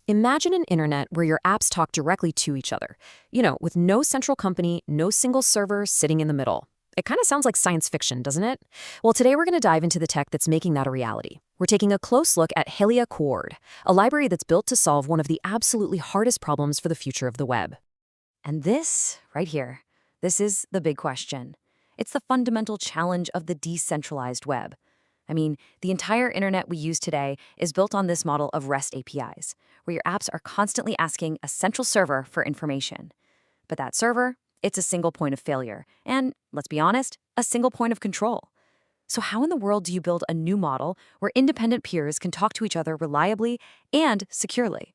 Imagine an internet where your apps talk directly to each other, with no central company, no single server sitting in the middle. It kind of sounds like science fiction, doesn't it? Well, today we're going to dive into the tech that's making that a reality. We're taking a close look at helia-coord, a library that's built to solve one of the absolutely hardest problems for the future of the web. And this, right here, this is the big question. It's the fundamental challenge of the decentralized web. I mean, the entire internet we use today is built on this model of REST APIs, where your apps are constantly asking a central server for information. But that server, it's a single point of failure, and, let's be honest, a single point of control. So how in the world do you build a new model where independent peers can talk to each other reliably and securely?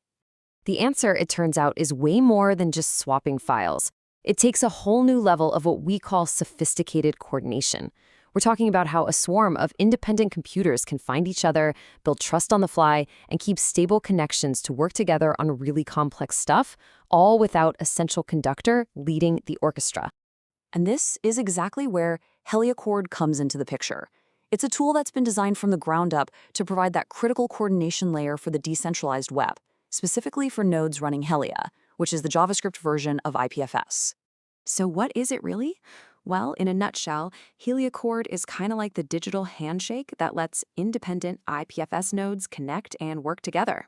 The answer, it turns out, is way more than just swapping files. It takes a whole new level of what we call sophisticated coordination. We're talking about how a swarm of independent computers can find each other, build trust on the fly, and keep stable connections to work together on really complex stuff, all without a central conductor leading the orchestra. And this is exactly where helia-coord comes into the picture. It's a tool that's been designed from the ground up to provide that critical coordination layer for the decentralized web, specifically for nodes running Helia, which is the JavaScript version of IPFS. So what is it really? Well, in a nutshell, helia-coord is kind of like the digital handshake that lets independent IPFS nodes connect and work together.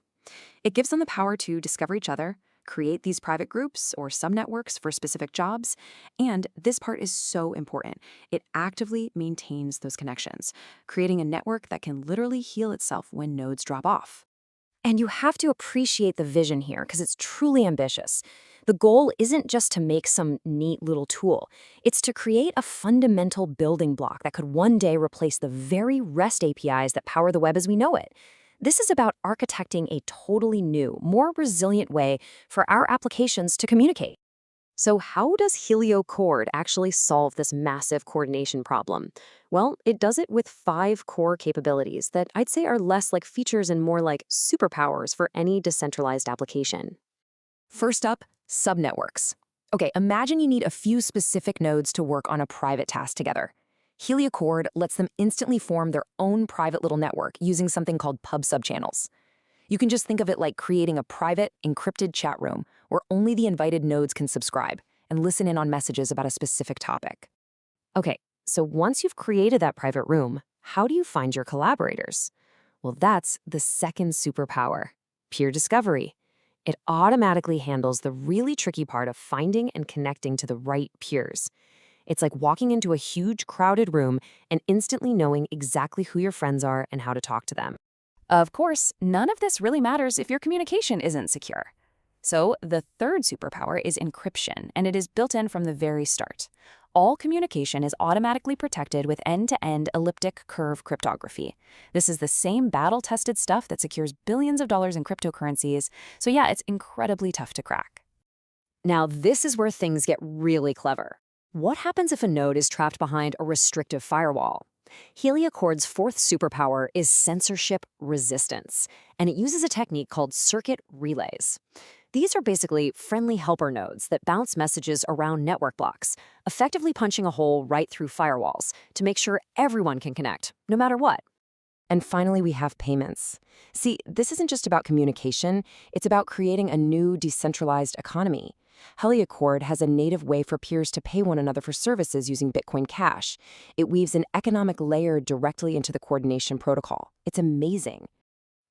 It gives them the power to discover each other, create these private groups or subnetworks for specific jobs, and this part is so important. It actively maintains those connections, creating a network that can literally heal itself when nodes drop off. And you have to appreciate the vision here because it's truly ambitious. The goal isn't just to make some neat little tool. It's to create a fundamental building block that could one day replace the very REST APIs that power the web as we know it. This is about architecting a totally new, more resilient way for our applications to communicate. So how does helia-coord actually solve this massive coordination problem? Well, it does it with 5 core capabilities that I'd say are less like features and more like superpowers for any decentralized application. First up, subnetworks. Okay, imagine you need a few specific nodes to work on a private task together. Helia-coord lets them instantly form their own private little network using something called pub subchannels. You can just think of it like creating a private, encrypted chat room where only the invited nodes can subscribe and listen in on messages about a specific topic. Okay, so once you've created that private room, how do you find your collaborators? Well, that's the second superpower, peer discovery. It automatically handles the really tricky part of finding and connecting to the right peers. It's like walking into a huge, crowded room and instantly knowing exactly who your friends are and how to talk to them. Of course, none of this really matters if your communication isn't secure. So the third superpower is encryption, and it is built in from the very start. All communication is automatically protected with end-to-end elliptic curve cryptography. This is the same battle-tested stuff that secures billions of dollars in cryptocurrencies, so yeah, it's incredibly tough to crack. Now, this is where things get really clever. What happens if a node is trapped behind a restrictive firewall? Helia-coord's fourth superpower is censorship resistance, and it uses a technique called circuit relays. These are basically friendly helper nodes that bounce messages around network blocks, effectively punching a hole right through firewalls to make sure everyone can connect, no matter what. And finally, we have payments. See, this isn't just about communication, it's about creating a new decentralized economy. helia-coord has a native way for peers to pay one another for services using Bitcoin Cash. It weaves an economic layer directly into the coordination protocol. It's amazing.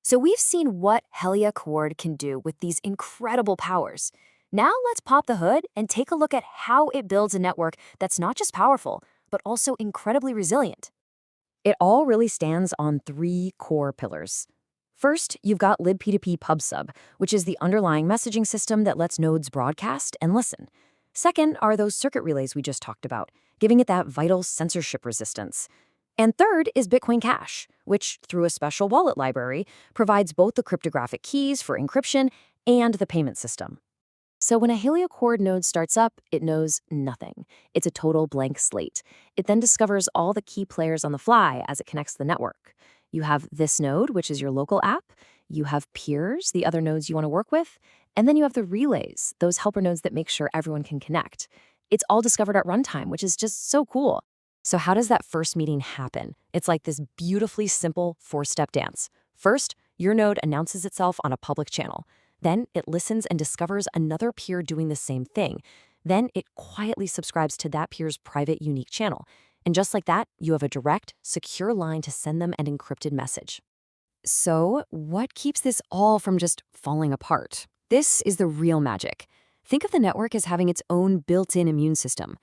So we've seen what helia-coord can do with these incredible powers. Now let's pop the hood and take a look at how it builds a network that's not just powerful, but also incredibly resilient. It all really stands on 3 core pillars. First, you've got libp2p pubsub, which is the underlying messaging system that lets nodes broadcast and listen. Second are those circuit relays we just talked about, giving it that vital censorship resistance. And third is Bitcoin Cash, which, through a special wallet library, provides both the cryptographic keys for encryption and the payment system. So when a helia-coord node starts up, it knows nothing. It's a total blank slate. It then discovers all the key players on the fly as it connects to the network. You have this node, which is your local app. You have peers, the other nodes you want to work with. And then you have the relays, those helper nodes that make sure everyone can connect. It's all discovered at runtime, which is just so cool. So how does that first meeting happen? It's like this beautifully simple 4-step dance. First, your node announces itself on a public channel. Then it listens and discovers another peer doing the same thing. Then it quietly subscribes to that peer's private, unique channel. And just like that, you have a direct, secure line to send them an encrypted message. So, what keeps this all from just falling apart? This is the real magic. Think of the network as having its own built-in immune system.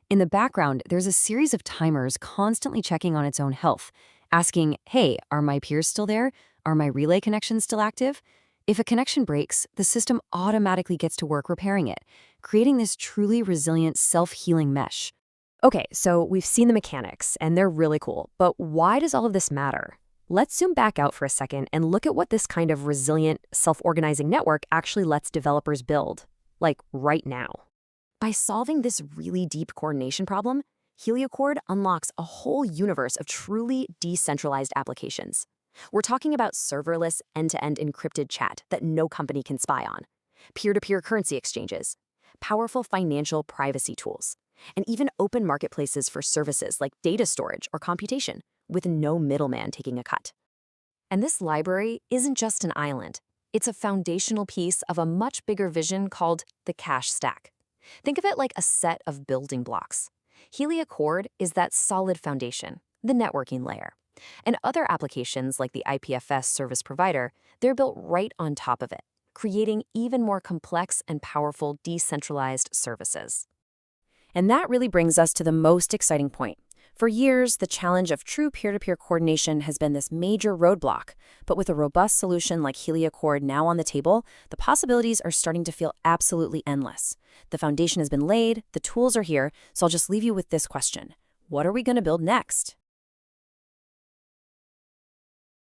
In the background, there's a series of timers constantly checking on its own health, asking, hey, are my peers still there? Are my relay connections still active? If a connection breaks, the system automatically gets to work repairing it, creating this truly resilient, self-healing mesh. Okay, so we've seen the mechanics, and they're really cool, but why does all of this matter? Let's zoom back out for a second and look at what this kind of resilient, self-organizing network actually lets developers build, like right now. By solving this really deep coordination problem, helia-coord unlocks a whole universe of truly decentralized applications. We're talking about serverless, end-to-end encrypted chat that no company can spy on, peer-to-peer currency exchanges, powerful financial privacy tools, and even open marketplaces for services like data storage or computation, with no middleman taking a cut. And this library isn't just an island. It's a foundational piece of a much bigger vision called the cache stack. Think of it like a set of building blocks. helia-coord is that solid foundation, the networking layer. And other applications like the IPFS service provider, they're built right on top of it, creating even more complex and powerful decentralized services. And that really brings us to the most exciting point. For years, the challenge of true peer-to-peer coordination has been this major roadblock. But with a robust solution like helia-coord now on the table, the possibilities are starting to feel absolutely endless. The foundation has been laid, the tools are here, so I'll just leave you with this question. What are we going to build next?